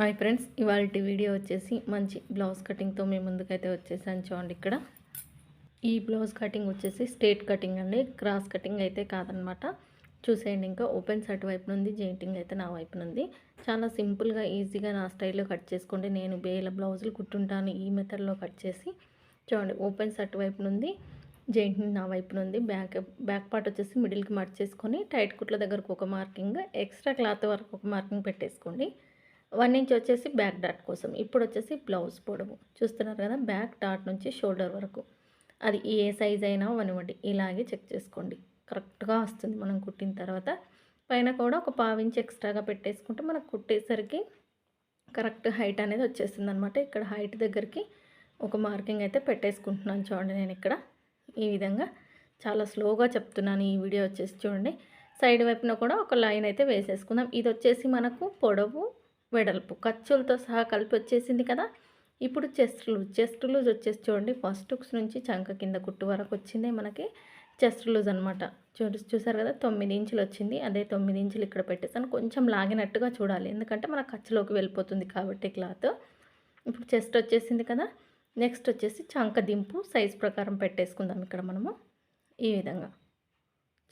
Hi friends, ఇవాల్టి video వచ్చేసి మంచి బ్లౌజ్ కటింగ్తో మీ ముందుకైతే వచ్చేసాను. చూడండి, ఇక్కడ ఈ బ్లౌజ్ కటింగ్ వచ్చేసి స్ట్రేట్ కటింగ్ అండి, క్రాస్ కటింగ్ అయితే కాదనమాట. చూసేయండి, ఇంకా ఓపెన్ సైడ్ వైపు నుండి జెయింటింగ్ అయితే నా వైపు నుండి. చాలా సింపుల్గా ఈజీగా నా స్టైల్లో కట్ చేసుకోండి. నేను వేల బ్లౌజులు కుట్టుంటాను ఈ మెథడ్లో కట్ చేసి. చూడండి, ఓపెన్ సైడ్ వైపు నుండి జెయింటింగ్ నా వైపు నుండి. బ్యాక్ పార్ట్ వచ్చేసి మిడిల్కి మార్క్ చేసుకొని టైట్ కుట్ల దగ్గరకు ఒక మార్కింగ్, ఎక్స్ట్రా క్లాత్ వరకు ఒక మార్కింగ్ పెట్టేసుకోండి. 1 ఇంచ్ వచ్చేసి బ్యాక్ డాట్ కోసం. ఇప్పుడు వచ్చేసి బ్లౌజ్ పొడవు చూస్తున్నారు కదా, బ్యాక్ డాట్ నుంచి షోల్డర్ వరకు అది ఏ సైజ్ అయినా అవనివ్వండి, ఇలాగే చెక్ చేసుకోండి. కరెక్ట్గా వస్తుంది మనం కుట్టిన తర్వాత. పైన కూడా ఒక 1/2 ఇంచ్ ఎక్స్ట్రాగా పెట్టేసుకుంటే మనకు కుట్టేసరికి కరెక్ట్ హైట్ అనేది వచ్చేస్తుంది అనమాట. ఇక్కడ హైట్ దగ్గరికి ఒక మార్కింగ్ అయితే పెట్టేసుకుంటున్నాను. చూడండి, నేను ఇక్కడ ఈ విధంగా చాలా స్లోగా చెప్తున్నాను. ఈ వీడియో వచ్చేసి చూడండి, సైడ్ వైపున కూడా ఒక లైన్ అయితే వేసేసుకుందాం. ఇది వచ్చేసి మనకు పొడవు వెడల్పు ఖర్చులతో సహా కలిపి వచ్చేసింది కదా. ఇప్పుడు చెస్ట్ లూజ్ వచ్చేసి చూడండి, ఫస్ట్ హుక్స్ నుంచి చంక కింద కుట్టు వరకు వచ్చిందే మనకి చెస్ట్ లూజ్ అనమాట. చూసారు కదా, 9 ఇంచులు వచ్చింది. అదే 9 ఇంచులు ఇక్కడ పెట్టేసాను. కొంచెం లాగినట్టుగా చూడాలి, ఎందుకంటే మన ఖర్చులోకి వెళ్ళిపోతుంది కాబట్టి క్లాత్. ఇప్పుడు చెస్ట్ వచ్చేసింది కదా. నెక్స్ట్ వచ్చేసి చంక దింపు సైజ్ ప్రకారం పెట్టేసుకుందాం. ఇక్కడ మనము ఈ విధంగా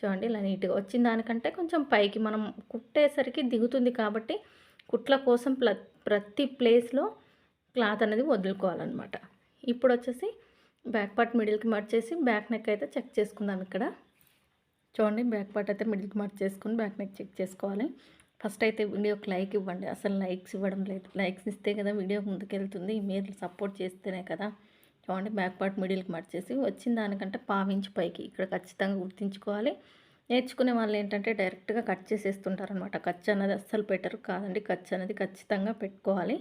చూడండి, ఇలా నీట్గా వచ్చిన దానికంటే కొంచెం పైకి మనం కుట్టేసరికి దిగుతుంది కాబట్టి కుట్ల కోసం ప్రతి ప్లేస్లో క్లాత్ అనేది వదులుకోవాలన్నమాట. ఇప్పుడు వచ్చేసి బ్యాక్ పార్ట్ మిడిల్కి మార్చేసి బ్యాక్ నెక్ అయితే చెక్ చేసుకుందాం. ఇక్కడ చూడండి, బ్యాక్ పార్ట్ అయితే మిడిల్కి మార్క్ చేసుకుని బ్యాక్ నెక్ చెక్ చేసుకోవాలి. ఫస్ట్ అయితే వీడియోకి లైక్ ఇవ్వండి. అసలు లైక్స్ ఇవ్వడం లేదు. లైక్స్ ఇస్తే కదా వీడియో ముందుకెళ్తుంది, మీరు సపోర్ట్ చేస్తేనే కదా. చూడండి, బ్యాక్ పార్ట్ మిడిల్కి మార్చేసి వచ్చిన దానికంటే 1/2 ఇంచ్ పైకి ఇక్కడ ఖచ్చితంగా గుర్తుంచుకోవాలి. నేర్చుకునే వాళ్ళు ఏంటంటే డైరెక్ట్గా కట్ చేసేస్తుంటారనమాట. ఖర్చు అన్నది అస్సలు పెట్టరు కాదండి, ఖర్చు అనేది ఖచ్చితంగా పెట్టుకోవాలి.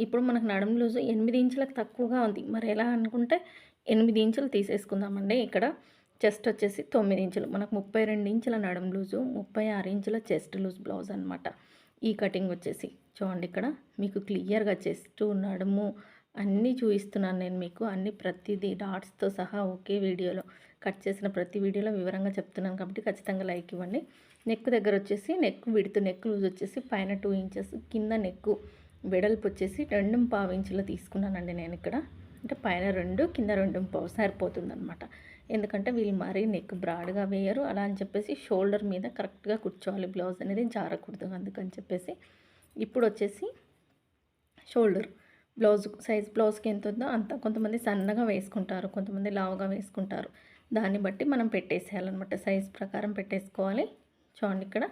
ఇప్పుడు మనకు నడుము లూజు 8 ఇంచులకు తక్కువగా ఉంది. మరి ఎలా అనుకుంటే 8 ఇంచులు తీసేసుకుందామండి. ఇక్కడ చెస్ట్ వచ్చేసి 9 ఇంచులు, మనకు 32 ఇంచుల నడుము లూజు, 36 ఇంచుల చెస్ట్ లూజ్ బ్లౌజ్ అనమాట. ఈ కటింగ్ వచ్చేసి చూడండి, ఇక్కడ మీకు క్లియర్గా చెస్ట్ నడుము అన్నీ చూపిస్తున్నాను నేను మీకు. అన్ని ప్రతిదీ డాట్స్తో సహా ఒకే వీడియోలో కట్ చేసిన ప్రతి వీడియోలో వివరంగా చెప్తున్నాను కాబట్టి ఖచ్చితంగా లైక్ ఇవ్వండి. నెక్ దగ్గర వచ్చేసి నెక్ విడుతు, నెక్ లూజ్ వచ్చేసి పైన 2 ఇంచెస్, కింద నెక్ వెడల్పు వచ్చేసి 2.5 ఇంచులు తీసుకున్నానండి నేను ఇక్కడ. అంటే పైన 2 కింద 2.5 సరిపోతుందన్నమాట. ఎందుకంటే వీళ్ళు మరీ నెక్ బ్రాడ్గా వేయరు, అలా అని చెప్పేసి షోల్డర్ మీద కరెక్ట్గా కూర్చోవాలి, బ్లౌజ్ అనేది జారకూడదు, అందుకని చెప్పేసి. ఇప్పుడు వచ్చేసి షోల్డర్ బ్లౌజ్ సైజ్, బ్లౌజ్కి ఎంత ఉందో అంత. కొంతమంది సన్నగా వేసుకుంటారు, కొంతమంది లావుగా వేసుకుంటారు. దాన్ని బట్టి మనం పెట్టేసేయాలన్నమాట, సైజ్ ప్రకారం పెట్టేసుకోవాలి. చూడండి, ఇక్కడ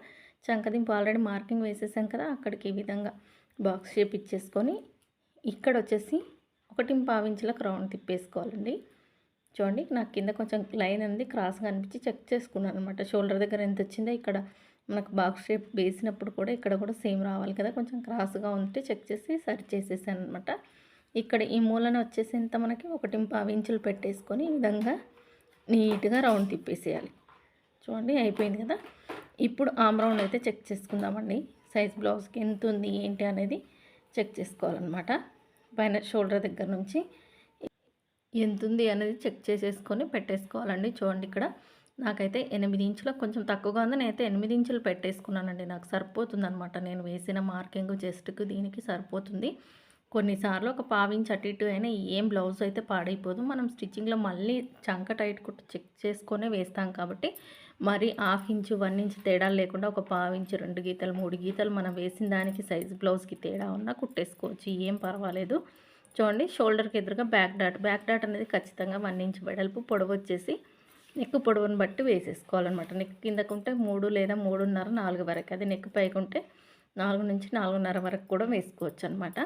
చంకదింపు ఆల్రెడీ మార్కింగ్ వేసేసాం కదా, అక్కడికి ఈ విధంగా బాక్స్ షేప్ ఇచ్చేసుకొని ఇక్కడ వచ్చేసి 1.5 ఇంచులకు రౌండ్ తిప్పేసుకోవాలండి. చూడండి, నాకు కింద కొంచెం లైన్ అనేది క్రాస్గా అనిపించి చెక్ చేసుకున్నాను అనమాట. షోల్డర్ దగ్గర ఎంత వచ్చిందో ఇక్కడ మనకు బాక్స్ షేప్ వేసినప్పుడు కూడా ఇక్కడ కూడా సేమ్ రావాలి కదా, కొంచెం క్రాస్గా ఉంటే చెక్ చేసి సరి చేసేసాను అనమాట. ఇక్కడ ఈ మూలన వచ్చేసి ఎంత మనకి 1.5 ఇంచులు పెట్టేసుకొని ఈ విధంగా నీట్గా రౌండ్ తిప్పేసేయాలి. చూడండి, అయిపోయింది కదా. ఇప్పుడు ఆమ్ రౌండ్ అయితే చెక్ చేసుకుందామండి. సైజ్ బ్లౌజ్కి ఎంత ఉంది ఏంటి అనేది చెక్ చేసుకోవాలన్నమాట. పైన షోల్డర్ దగ్గర నుంచి ఎంత ఉంది అనేది చెక్ చేసేసుకొని పెట్టేసుకోవాలండి. చూడండి, ఇక్కడ నాకైతే 8 ఇంచులకు కొంచెం తక్కువగా ఉంది. నేనైతే 8 ఇంచులు పెట్టేసుకున్నానండి, నాకు సరిపోతుంది అనమాట. నేను వేసిన మార్కింగ్ చెస్ట్కి దీనికి సరిపోతుంది. కొన్నిసార్లు ఒక 1/2 ఇంచ్ అటు ఇటు అయినా ఏం బ్లౌజ్ అయితే పాడైపోదు. మనం స్టిచ్చింగ్లో మళ్ళీ చంక టైట్ కుట్టు చెక్ చేసుకొనే వేస్తాం కాబట్టి మరి 1/2 ఇంచు 1 ఇంచ్ తేడా లేకుండా ఒక 1/2 ఇంచు 2 గీతలు 3 గీతలు మనం వేసిన దానికి సైజు బ్లౌజ్కి తేడా ఉన్నా కుట్టేసుకోవచ్చు, ఏం పర్వాలేదు. చూడండి, షోల్డర్కి ఎదురుగా బ్యాక్ డాట్ అనేది ఖచ్చితంగా 1 ఇంచ్ వెడల్పు, పొడవు వచ్చేసి నెక్ పొడవును బట్టి వేసేసుకోవాలన్నమాట. నెక్ కిందకుంటే 3 లేదా 3.5 4 వరకు, అది నెక్ పైకి ఉంటే 4 నుంచి 4.5 వరకు కూడా వేసుకోవచ్చు అనమాట.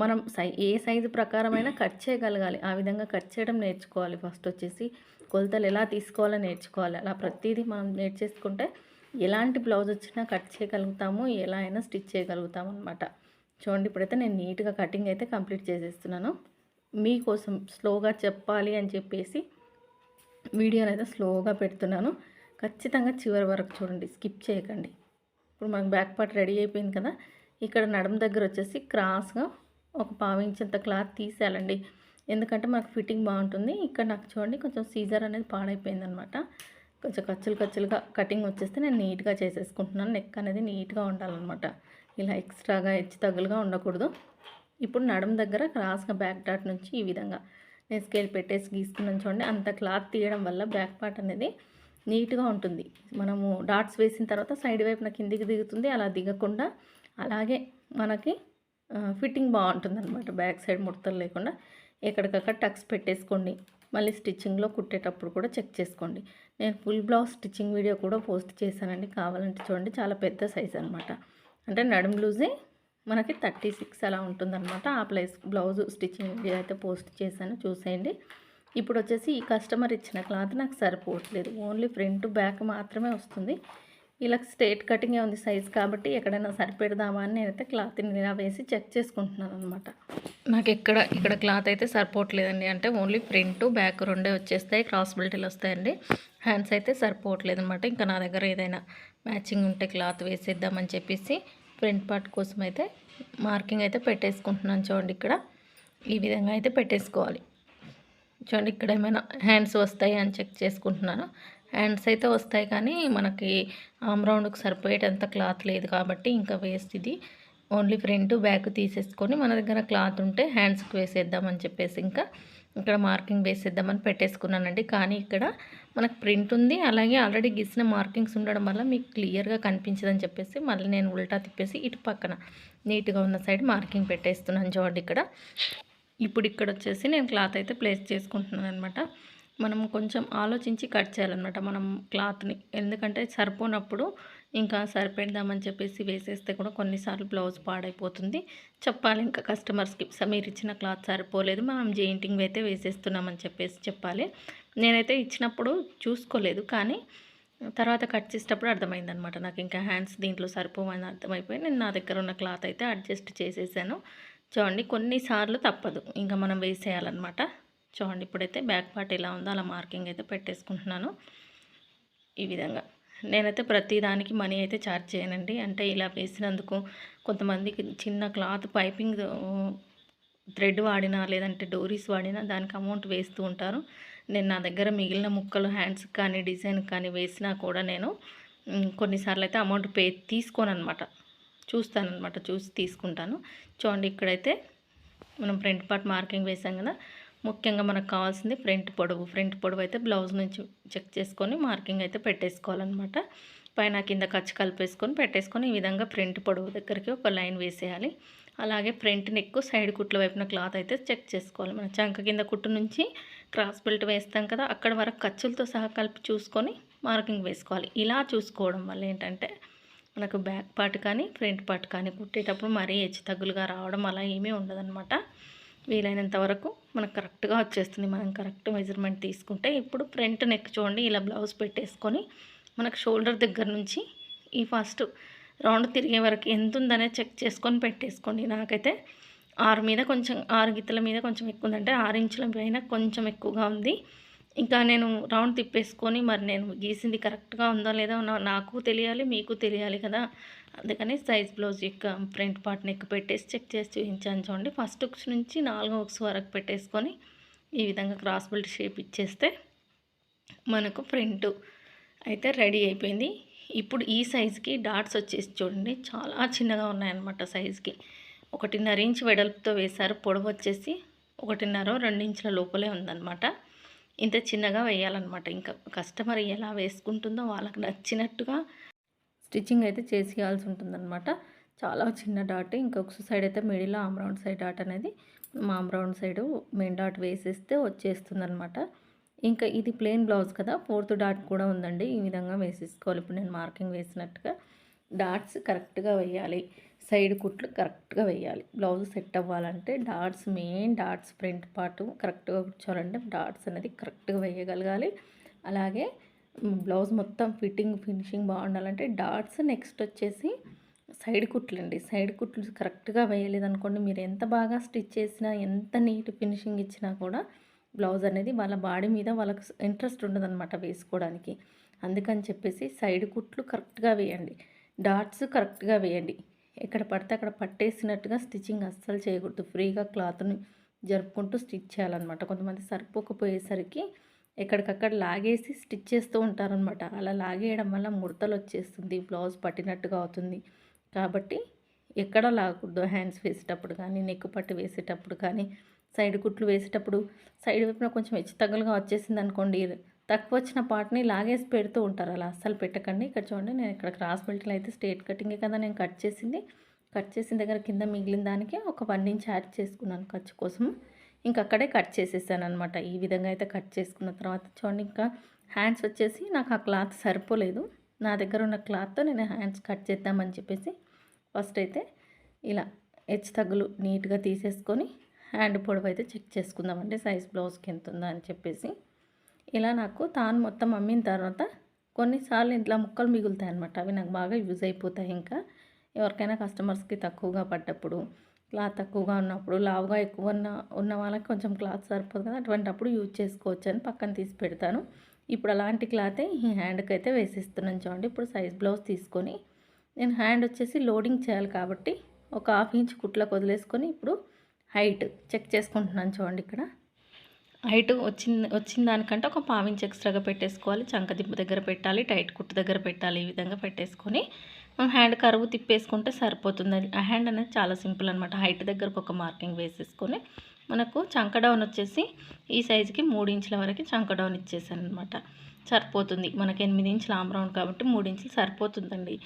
మనం ఏ సైజు ప్రకారమైనా కట్ చేయగలగాలి, ఆ విధంగా కట్ చేయడం నేర్చుకోవాలి. ఫస్ట్ వచ్చేసి కొలతలు ఎలా తీసుకోవాలో నేర్చుకోవాలి. అలా ప్రతిదీ మనం నేర్చేసుకుంటే ఎలాంటి బ్లౌజ్ వచ్చినా కట్ చేయగలుగుతాము, ఎలా అయినా స్టిచ్ చేయగలుగుతాము అనమాట. చూడండి, ఇప్పుడైతే నేను నీట్గా కటింగ్ అయితే కంప్లీట్ చేసేస్తున్నాను. మీకోసం స్లోగా చెప్పాలి అని చెప్పేసి వీడియోని అయితే స్లోగా పెడుతున్నాను. ఖచ్చితంగా చివరి వరకు చూడండి, స్కిప్ చేయకండి. ఇప్పుడు మనకు బ్యాక్ పార్ట్ రెడీ అయిపోయింది కదా. ఇక్కడ నడుము దగ్గర వచ్చేసి క్రాస్గా ఒక 1/2 ఇంచ్ అంత క్లాత్ తీసేయాలండి, ఎందుకంటే మనకు ఫిట్టింగ్ బాగుంటుంది. ఇక్కడ నాకు చూడండి కొంచెం సీజర్ అనేది పాడైపోయింది అనమాట. కొంచెం కచ్చులుగా కటింగ్ వచ్చేస్తే నేను నీట్గా చేసేసుకుంటున్నాను. నెక్ అనేది నీట్గా ఉండాలన్నమాట. ఇలా ఎక్స్ట్రాగా హెచ్చు తగ్గులుగా ఉండకూడదు. ఇప్పుడు నడుము దగ్గర క్రాస్గా బ్యాక్ డాట్ నుంచి ఈ విధంగా నేను స్కేల్ పెట్టేసి గీసుకున్నాను చూడండి. అంత క్లాత్ తీయడం వల్ల బ్యాక్ పార్ట్ అనేది నీట్గా ఉంటుంది. మనము డాట్స్ వేసిన తర్వాత సైడ్ వైపున కిందికి దిగుతుంది. అలా దిగకుండా అలాగే మనకి ఫిట్టింగ్ బాగుంటుందన్నమాట. బ్యాక్ సైడ్ ముడతలు లేకుండా ఎక్కడికక్కడ టక్స్ పెట్టేసుకోండి. మళ్ళీ స్టిచ్చింగ్లో కుట్టేటప్పుడు కూడా చెక్ చేసుకోండి. నేను ఫుల్ బ్లౌజ్ స్టిచ్చింగ్ వీడియో కూడా పోస్ట్ చేశానండి. కావాలంటే చూడండి, చాలా పెద్ద సైజ్ అనమాట. అంటే నడుము లూజే మనకి 36 అలా ఉంటుందన్నమాట. ఆ బ్లౌజ్ స్టిచ్చింగ్ వీడియో అయితే పోస్ట్ చేశాను, చూసేయండి. ఇప్పుడు వచ్చేసి ఈ కస్టమర్ ఇచ్చిన క్లాత్ నాకు సరిపోవట్లేదు. ఓన్లీ ఫ్రంట్ బ్యాక్ మాత్రమే వస్తుంది. ఇలా స్ట్రేట్ కటింగే ఉంది సైజ్ కాబట్టి ఎక్కడైనా సరిపెడదామా అని నేనైతే క్లాత్ని ఇలా వేసి చెక్ చేసుకుంటున్నాను అనమాట. నాకు ఇక్కడ క్లాత్ అయితే సరిపోవట్లేదండి. అంటే ఓన్లీ ఫ్రంట్ బ్యాక్ రెండే వచ్చేస్తాయి, క్రాస్ బెల్ట్లు వస్తాయండి. హ్యాండ్స్ అయితే సరిపోవట్లేదు అనమాట. ఇంకా నా దగ్గర ఏదైనా మ్యాచింగ్ ఉంటే క్లాత్ వేసేద్దామని చెప్పేసి ఫ్రంట్ పార్ట్ కోసం అయితే మార్కింగ్ అయితే పెట్టేసుకుంటున్నాను. చూడండి, ఇక్కడ ఈ విధంగా అయితే పెట్టేసుకోవాలి. చూడండి, ఇక్కడ ఏమైనా హ్యాండ్స్ వస్తాయి అని చెక్ చేసుకుంటున్నాను. హ్యాండ్స్ అయితే వస్తాయి కానీ మనకి ఆమ్ రౌండ్కి సరిపోయేటంత క్లాత్ లేదు కాబట్టి ఇంకా వేస్ట్ ఇది. ఓన్లీ ఫ్రంట్ బ్యాక్ తీసేసుకొని మన దగ్గర క్లాత్ ఉంటే హ్యాండ్స్కి వేసేద్దామని చెప్పేసి ఇంకా ఇక్కడ మార్కింగ్ వేసేద్దామని పెట్టేసుకున్నానండి. కానీ ఇక్కడ మనకు ప్రింట్ ఉంది, అలాగే ఆల్రెడీ గీసిన మార్కింగ్స్ ఉండడం వల్ల మీకు క్లియర్గా కనిపించదని చెప్పేసి మళ్ళీ నేను ఉల్టా తిప్పేసి ఇటు పక్కన నీట్గా ఉన్న సైడ్ మార్కింగ్ పెట్టేస్తున్నాను. చూడండి, ఇప్పుడు ఇక్కడ వచ్చేసి నేను క్లాత్ అయితే ప్లేస్ చేసుకుంటున్నాను అనమాట. మనం కొంచెం ఆలోచించి కట్ చేయాలన్నమాట మనం క్లాత్ని. ఎందుకంటే సరిపోనప్పుడు ఇంకా సరిపెడదామని చెప్పేసి వేసేస్తే కూడా కొన్నిసార్లు బ్లౌజ్ పాడైపోతుంది. చెప్పాలి ఇంకా కస్టమర్స్కి, మీరు ఇచ్చిన క్లాత్ సరిపోలేదు, మనం జెయింటింగ్ అయితే వేసేస్తున్నామని చెప్పేసి చెప్పాలి. నేనైతే ఇచ్చినప్పుడు చూసుకోలేదు, కానీ తర్వాత కట్ చేసేటప్పుడు అర్థమైందనమాట. నాకు ఇంకా హ్యాండ్స్ దీంట్లో సరిపోవని అర్థమైపోయి నేను నా దగ్గర ఉన్న క్లాత్ అయితే అడ్జస్ట్ చేసేసాను. చూడండి, కొన్నిసార్లు తప్పదు, ఇంకా మనం వేసేయాలన్నమాట. చూడండి, ఇప్పుడైతే బ్యాక్ పార్ట్ ఎలా ఉందో అలా మార్కింగ్ అయితే పెట్టేసుకుంటున్నాను. ఈ విధంగా నేనైతే ప్రతి దానికి మనీ అయితే ఛార్జ్ చేయనండి. అంటే ఇలా వేసినందుకు కొంతమందికి చిన్న క్లాత్ పైపింగ్ థ్రెడ్ వాడినా లేదంటే డోరీస్ వాడినా దానికి అమౌంట్ వేస్తూ ఉంటారు. నేను నా దగ్గర మిగిలిన ముక్కలు హ్యాండ్స్కి కానీ డిజైన్ కానీ వేసినా కూడా నేను కొన్నిసార్లు అయితే అమౌంట్ తీసుకోనమాట, చూస్తానమాట, చూసి తీసుకుంటాను. చూడండి, ఇక్కడైతే మనం ఫ్రంట్ పార్ట్ మార్కింగ్ వేసాం కదా. ముఖ్యంగా మనకు కావాల్సింది ఫ్రంట్ పొడవు అయితే బ్లౌజ్ నుంచి చెక్ చేసుకొని మార్కింగ్ అయితే పెట్టేసుకోవాలన్నమాట. పైన కింద ఖర్చు కలిపేసుకొని పెట్టేసుకొని ఈ విధంగా ఫ్రంట్ పొడవు దగ్గరికి ఒక లైన్ వేసేయాలి. అలాగే ఫ్రంట్ నెక్ సైడ్ కుట్ల వైపున క్లాత్ అయితే చెక్ చేసుకోవాలి. మన చంక కింద కుట్టు నుంచి క్రాస్ బెల్ట్ వేస్తాం కదా, అక్కడ వరకు ఖర్చులతో సహా కలిపి చూసుకొని మార్కింగ్ వేసుకోవాలి. ఇలా చూసుకోవడం వల్ల ఏంటంటే మనకు బ్యాక్ పార్ట్ కానీ ఫ్రంట్ పార్ట్ కానీ కుట్టేటప్పుడు మరీ హెచ్చు తగ్గులుగా రావడం అలా ఏమీ ఉండదన్నమాట. వీలైనంత వరకు మనకు కరెక్ట్గా వచ్చేస్తుంది, మనం కరెక్ట్ మెజర్మెంట్ తీసుకుంటే. ఇప్పుడు ఫ్రంట్ నెక్ చూడండి, ఇలా బ్లౌజ్ పెట్టేసుకొని మనకు షోల్డర్ దగ్గర నుంచి ఈ ఫస్ట్ రౌండ్ తిరిగే వరకు ఎంత ఉందనే చెక్ చేసుకొని పెట్టేసుకోండి. నాకైతే 6 గిత్తల మీద కొంచెం ఎక్కువ ఉందంటే 6 ఇంచుల పైన కొంచెం ఎక్కువగా ఉంది. ఇంకా నేను రౌండ్ తిప్పేసుకొని మరి నేను గీసింది కరెక్ట్గా ఉందో లేదో నాకు తెలియాలి, మీకు తెలియాలి కదా. అందుకని సైజ్ బ్లౌజ్ యొక్క ఫ్రంట్ పార్ట్ నెక్ పెట్టేసి చెక్ చేసి చూపించాను. చూడండి, ఫస్ట్ హుక్స్ నుంచి 4వ హుక్స్ వరకు పెట్టేసుకొని ఈ విధంగా క్రాస్ బెల్ట్ షేప్ ఇచ్చేస్తే మనకు ఫ్రంట్ అయితే రెడీ అయిపోయింది. ఇప్పుడు ఈ సైజుకి డాట్స్ వచ్చేసి చూడండి, చాలా చిన్నగా ఉన్నాయన్నమాట. సైజుకి 1.5 ఇంచ్ వెడల్పుతో వేశారు. పొడవు వచ్చేసి 1.5-2 ఇంచుల లోపలే ఉందన్నమాట. ఇంత చిన్నగా వేయాలన్నమాట. ఇంకా కస్టమర్ ఎలా వేసుకుంటుందో వాళ్ళకి నచ్చినట్టుగా స్టిచ్చింగ్ అయితే చేసేయాల్సి ఉంటుందన్నమాట. చాలా చిన్న డాట్. ఇంకొక సైడ్ అయితే మిడిల్లో ఆమ్ రౌండ్ సైడ్ డాట్ అనేది arm round side main dot వేసేస్తే వచ్చేస్తుందన్నమాట. ఇంకా ఇది ప్లెయిన్ బ్లౌజ్ కదా, 4th డాట్ కూడా ఉందండి. ఈ విధంగా వేసేసుకోవాలి. ఇప్పుడు నేను మార్కింగ్ వేసినట్టుగా డాట్స్ కరెక్ట్గా వేయాలి, సైడ్ కుట్లు కరెక్ట్గా వేయాలి. బ్లౌజ్ సెట్ అవ్వాలంటే మెయిన్ డాట్స్ ఫ్రంట్ పార్ట్ కరెక్ట్గా కూర్చోవాలంటే డాట్స్ అనేది కరెక్ట్గా వేయగలగాలి. అలాగే బ్లౌజ్ మొత్తం ఫినిషింగ్ బాగుండాలంటే డాట్స్. నెక్స్ట్ వచ్చేసి సైడ్ కుట్లు అండి. సైడ్ కుట్లు కరెక్ట్గా వేయలేదనుకోండి, మీరు ఎంత బాగా స్టిచ్ చేసినా ఎంత నీట్ ఫినిషింగ్ ఇచ్చినా కూడా బ్లౌజ్ అనేది వాళ్ళ బాడీ మీద వాళ్ళకి ఇంట్రెస్ట్ ఉండదన్నమాట వేసుకోవడానికి. అందుకని చెప్పేసి సైడ్ కుట్లు కరెక్ట్గా వేయండి, డాట్స్ కరెక్ట్గా వేయండి. ఎక్కడ పడితే అక్కడ పట్టేసినట్టుగా స్టిచ్చింగ్ అస్సలు చేయకూడదు. ఫ్రీగా క్లాత్ని జరుపుకుంటూ స్టిచ్ చేయాలన్నమాట. కొంతమంది సరిపోకపోయేసరికి ఎక్కడికక్కడ లాగేసి స్టిచ్ చేస్తూ ఉంటారనమాట. అలా లాగేయడం వల్ల ముడతలు వచ్చేస్తుంది, బ్లౌజ్ పట్టినట్టుగా అవుతుంది. కాబట్టి ఎక్కడ లాగకూడదు. హ్యాండ్స్ వేసేటప్పుడు కానీ, నెక్ పట్టు వేసేటప్పుడు కానీ, సైడ్ కుట్లు వేసేటప్పుడు సైడ్ వైపున కొంచెం హెచ్చు తగ్గులుగా వచ్చేసింది అనుకోండి, తక్కువ వచ్చిన పార్ట్ని లాగేసి పెడుతూ ఉంటారు. అలా అస్సలు పెట్టకండి. ఇక్కడ చూడండి, నేను ఇక్కడ క్రాస్ బెల్ట్లో అయితే స్ట్రేట్ కటింగే కదా నేను కట్ చేసింది. కట్ చేసిన దగ్గర కింద మిగిలిన దానికి ఒక 1 ఇంచ్ యాడ్ చేసుకున్నాను ఖర్చు కోసం. ఇంక అక్కడే కట్ చేసేసాను అనమాట. ఈ విధంగా అయితే కట్ చేసుకున్న తర్వాత చూడండి, ఇంకా హ్యాండ్స్ వచ్చేసి నాకు ఆ క్లాత్ సరిపోలేదు. నా దగ్గర ఉన్న క్లాత్తో నేను హ్యాండ్స్ కట్ చేద్దామని చెప్పేసి ఫస్ట్ అయితే ఇలా హెచ్చు తగ్గులు నీట్గా తీసేసుకొని హ్యాండ్ పొడవు అయితే చెక్ చేసుకుందామండి, సైజ్ బ్లౌజ్కి ఎంత ఉందా అని చెప్పేసి. ఇలా నాకు తాను మొత్తం అమ్మిన తర్వాత కొన్నిసార్లు ఇంట్లో ముక్కలు మిగులుతాయి అనమాట. అవి నాకు బాగా యూజ్ అయిపోతాయి. ఇంకా ఎవరికైనా కస్టమర్స్కి తక్కువగా పడ్డప్పుడు, క్లాత్ తక్కువగా ఉన్నప్పుడు, లావుగా ఎక్కువ ఉన్న వాళ్ళకి కొంచెం క్లాత్ సరిపోదు కదా, అటువంటప్పుడు యూజ్ చేసుకోవచ్చు అని పక్కన తీసి పెడతాను. ఇప్పుడు అలాంటి క్లాతే ఈ హ్యాండ్కి అయితే వేసిస్తున్నాను. చూడండి, ఇప్పుడు సైజ్ బ్లౌజ్ తీసుకొని నేను హ్యాండ్ వచ్చేసి లోడింగ్ చేయాలి కాబట్టి ఒక 1/2 ఇంచ్ కుట్లకు వదిలేసుకొని ఇప్పుడు హైట్ చెక్ చేసుకుంటున్నాను. చూడండి, ఇక్కడ హైట్ వచ్చిన దానికంటే ఒక 1/2 ఇంచ్ ఎక్స్ట్రాగా పెట్టేసుకోవాలి. చంక దింపు దగ్గర పెట్టాలి, టైట్ కుట్టు దగ్గర పెట్టాలి. ఈ విధంగా పెట్టేసుకొని మనం హ్యాండ్ కరువు తిప్పేసుకుంటే సరిపోతుంది. ఆ హ్యాండ్ అనేది చాలా సింపుల్ అనమాట. హైట్ దగ్గరకు ఒక మార్కింగ్ వేసేసుకొని మనకు చంక డౌన్ వచ్చేసి ఈ సైజుకి 3 ఇంచుల వరకు చంక డౌన్ ఇచ్చేసాను అనమాట. సరిపోతుంది. మనకి 8 ఇంచుల ఆమ్ రౌండ్ కాబట్టి 3 ఇంచులు సరిపోతుందండి.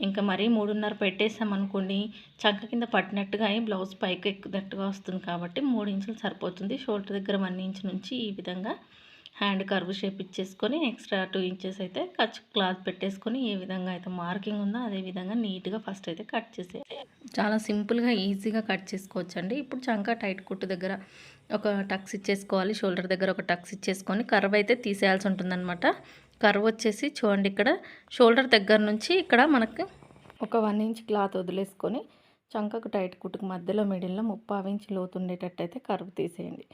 ఇంకా మరీ 3.5 పెట్టేసామనుకోండి, చంక కింద పట్టినట్టుగా అయి బ్లౌజ్ పైకి ఎక్కున్నట్టుగా వస్తుంది కాబట్టి 3 ఇంచులు సరిపోతుంది. షోల్డర్ దగ్గర 1 ఇంచ్ నుంచి ఈ విధంగా హ్యాండ్ కర్వ్ షేప్ ఇచ్చేసుకొని ఎక్స్ట్రా 2 ఇంచెస్ అయితే క్లాత్ పెట్టేసుకొని ఏ విధంగా అయితే మార్కింగ్ ఉందో అదే విధంగా నీట్గా ఫస్ట్ అయితే కట్ చేసేయాలి. చాలా సింపుల్గా ఈజీగా కట్ చేసుకోవచ్చండి. ఇప్పుడు చంక టైట్ కుట్టు దగ్గర ఒక టక్స్ ఇచ్చేసుకోవాలి. షోల్డర్ దగ్గర ఒక టక్స్ ఇచ్చేసుకొని కర్వ్ అయితే తీసేయాల్సి ఉంటుందన్నమాట. కర్వ్ వచ్చేసి చూడండి, ఇక్కడ షోల్డర్ దగ్గర నుంచి ఇక్కడ మనకి ఒక 1 ఇంచ్ క్లాత్ వదిలేసుకొని చంకకు టైట్ కుట్టుకు మధ్యలో మిడిల్లో 3/4 ఇంచ్ లోతు ఉండేటట్టు అయితే కర్వ్ తీసేయండి.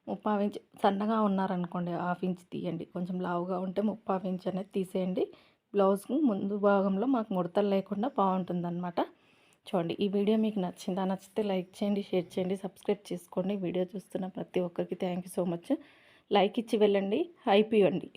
3/4 ఇంచ్ సన్నగా ఉన్నారనుకోండి 1/2 ఇంచ్ తీయండి. కొంచెం లావుగా ఉంటే 3/4 ఇంచ్ అనేది తీసేయండి. బ్లౌజ్కి ముందు భాగంలో మాకు ముడతలు లేకుండా బాగుంటుందన్నమాట. చూడండి, ఈ వీడియో మీకు నచ్చిందా? నచ్చితే లైక్ చేయండి, షేర్ చేయండి, సబ్స్క్రైబ్ చేసుకోండి. వీడియో చూస్తున్న ప్రతి ఒక్కరికి thank you so much. Like ఇచ్చి వెళ్ళండి, హైప్ ఇవ్వండి.